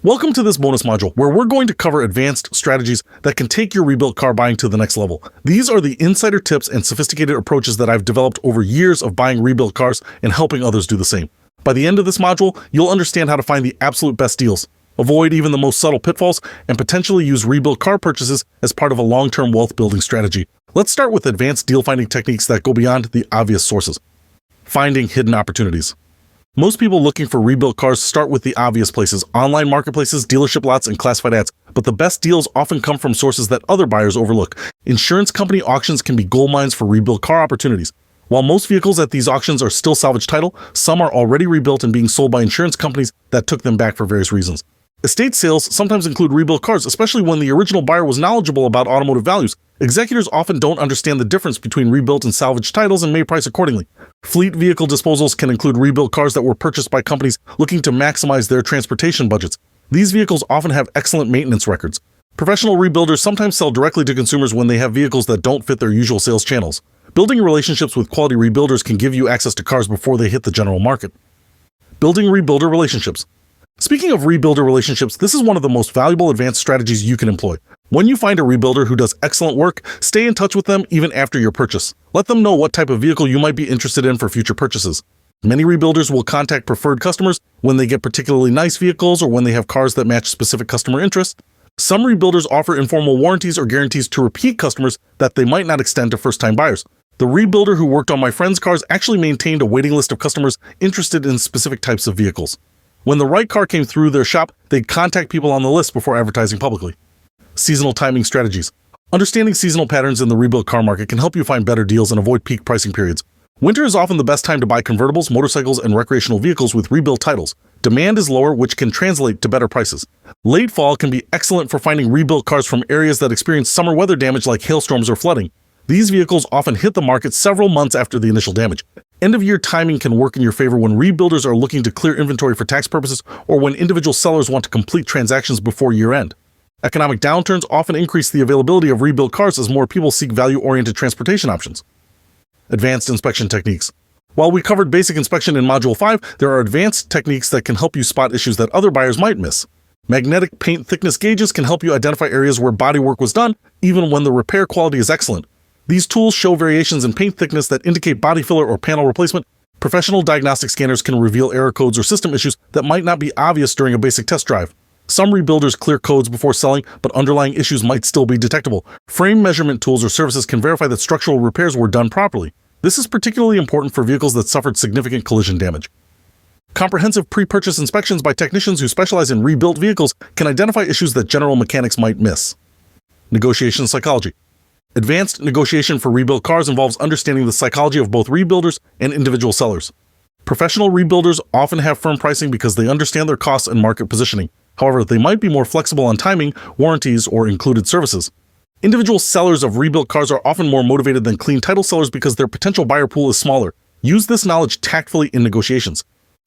Welcome to this bonus module, where we're going to cover advanced strategies that can take your rebuilt car buying to the next level. These are the insider tips and sophisticated approaches that I've developed over years of buying rebuilt cars and helping others do the same. By the end of this module, you'll understand how to find the absolute best deals, avoid even the most subtle pitfalls, and potentially use rebuilt car purchases as part of a long-term wealth building strategy. Let's start with advanced deal finding techniques that go beyond the obvious sources. Finding hidden opportunities. Most people looking for rebuilt cars start with the obvious places: online marketplaces, dealership lots, and classified ads. But the best deals often come from sources that other buyers overlook. Insurance company auctions can be gold mines for rebuilt car opportunities. While most vehicles at these auctions are still salvage title, some are already rebuilt and being sold by insurance companies that took them back for various reasons. Estate sales sometimes include rebuilt cars, especially when the original buyer was knowledgeable about automotive values. Executors often don't understand the difference between rebuilt and salvage titles and may price accordingly. Fleet vehicle disposals can include rebuilt cars that were purchased by companies looking to maximize their transportation budgets. These vehicles often have excellent maintenance records. Professional rebuilders sometimes sell directly to consumers when they have vehicles that don't fit their usual sales channels. Building relationships with quality rebuilders can give you access to cars before they hit the general market. Building rebuilder relationships. Speaking of rebuilder relationships, this is one of the most valuable advanced strategies you can employ. When you find a rebuilder who does excellent work, stay in touch with them even after your purchase. Let them know what type of vehicle you might be interested in for future purchases. Many rebuilders will contact preferred customers when they get particularly nice vehicles or when they have cars that match specific customer interests. Some rebuilders offer informal warranties or guarantees to repeat customers that they might not extend to first-time buyers. The rebuilder who worked on my friend's cars actually maintained a waiting list of customers interested in specific types of vehicles. When the right car came through their shop, they'd contact people on the list before advertising publicly. Seasonal timing strategies. Understanding seasonal patterns in the rebuilt car market can help you find better deals and avoid peak pricing periods. Winter is often the best time to buy convertibles, motorcycles, and recreational vehicles with rebuilt titles. Demand is lower, which can translate to better prices. Late fall can be excellent for finding rebuilt cars from areas that experience summer weather damage like hailstorms or flooding. These vehicles often hit the market several months after the initial damage. End-of-year timing can work in your favor when rebuilders are looking to clear inventory for tax purposes or when individual sellers want to complete transactions before year-end. Economic downturns often increase the availability of rebuilt cars as more people seek value-oriented transportation options. Advanced inspection techniques. While we covered basic inspection in Module 5, there are advanced techniques that can help you spot issues that other buyers might miss. Magnetic paint thickness gauges can help you identify areas where bodywork was done, even when the repair quality is excellent. These tools show variations in paint thickness that indicate body filler or panel replacement. Professional diagnostic scanners can reveal error codes or system issues that might not be obvious during a basic test drive. Some rebuilders clear codes before selling, but underlying issues might still be detectable. Frame measurement tools or services can verify that structural repairs were done properly. This is particularly important for vehicles that suffered significant collision damage. Comprehensive pre-purchase inspections by technicians who specialize in rebuilt vehicles can identify issues that general mechanics might miss. Negotiation psychology. Advanced negotiation for rebuilt cars involves understanding the psychology of both rebuilders and individual sellers. Professional rebuilders often have firm pricing because they understand their costs and market positioning. However, they might be more flexible on timing, warranties, or included services. Individual sellers of rebuilt cars are often more motivated than clean title sellers because their potential buyer pool is smaller. Use this knowledge tactfully in negotiations.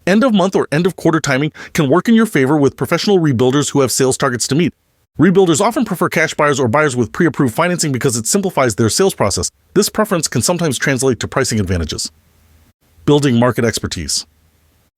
End of month or end of quarter timing can work in your favor with professional rebuilders who have sales targets to meet. Rebuilders often prefer cash buyers or buyers with pre-approved financing because it simplifies their sales process. This preference can sometimes translate to pricing advantages. Building market expertise.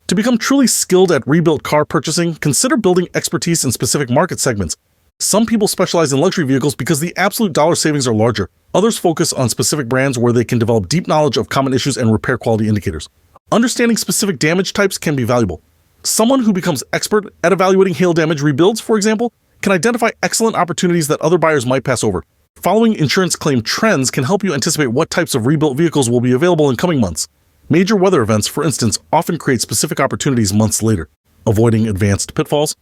To become truly skilled at rebuilt car purchasing, consider building expertise in specific market segments. Some people specialize in luxury vehicles because the absolute dollar savings are larger. Others focus on specific brands where they can develop deep knowledge of common issues and repair quality indicators. Understanding specific damage types can be valuable. Someone who becomes expert at evaluating hail damage rebuilds, for example, can identify excellent opportunities that other buyers might pass over. Following insurance claim trends can help you anticipate what types of rebuilt vehicles will be available in coming months. Major weather events, for instance, often create specific opportunities months later. Avoiding advanced pitfalls.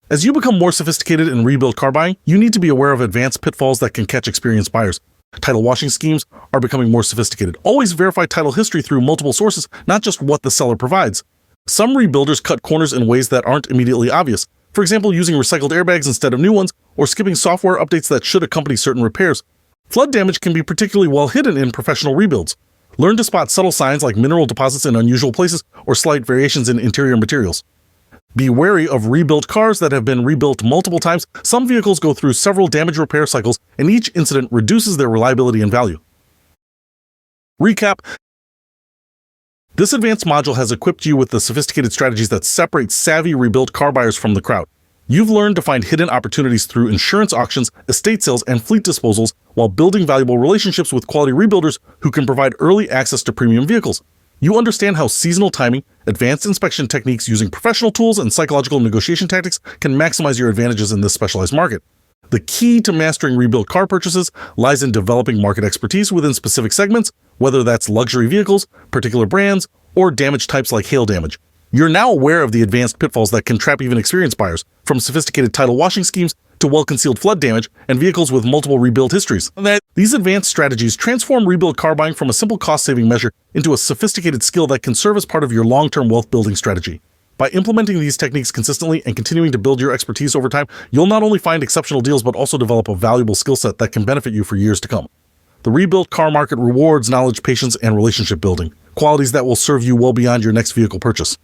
As you become more sophisticated in rebuilt car buying, you need to be aware of advanced pitfalls that can catch experienced buyers. Title washing schemes are becoming more sophisticated. Always verify title history through multiple sources, not just what the seller provides. Some rebuilders cut corners in ways that aren't immediately obvious. For example, using recycled airbags instead of new ones, or skipping software updates that should accompany certain repairs. Flood damage can be particularly well hidden in professional rebuilds. Learn to spot subtle signs like mineral deposits in unusual places or slight variations in interior materials. Be wary of rebuilt cars that have been rebuilt multiple times. Some vehicles go through several damage repair cycles, and each incident reduces their reliability and value. Recap. This advanced module has equipped you with the sophisticated strategies that separate savvy rebuilt car buyers from the crowd. You've learned to find hidden opportunities through insurance auctions, estate sales, and fleet disposals while building valuable relationships with quality rebuilders who can provide early access to premium vehicles. You understand how seasonal timing, advanced inspection techniques using professional tools, and psychological negotiation tactics can maximize your advantages in this specialized market. The key to mastering rebuilt car purchases lies in developing market expertise within specific segments, whether that's luxury vehicles, particular brands, or damage types like hail damage. You're now aware of the advanced pitfalls that can trap even experienced buyers, from sophisticated title washing schemes to well-concealed flood damage and vehicles with multiple rebuild histories. These advanced strategies transform rebuild car buying from a simple cost-saving measure into a sophisticated skill that can serve as part of your long-term wealth-building strategy. By implementing these techniques consistently and continuing to build your expertise over time, you'll not only find exceptional deals but also develop a valuable skill set that can benefit you for years to come. The rebuilt car market rewards knowledge, patience, and relationship building, qualities that will serve you well beyond your next vehicle purchase.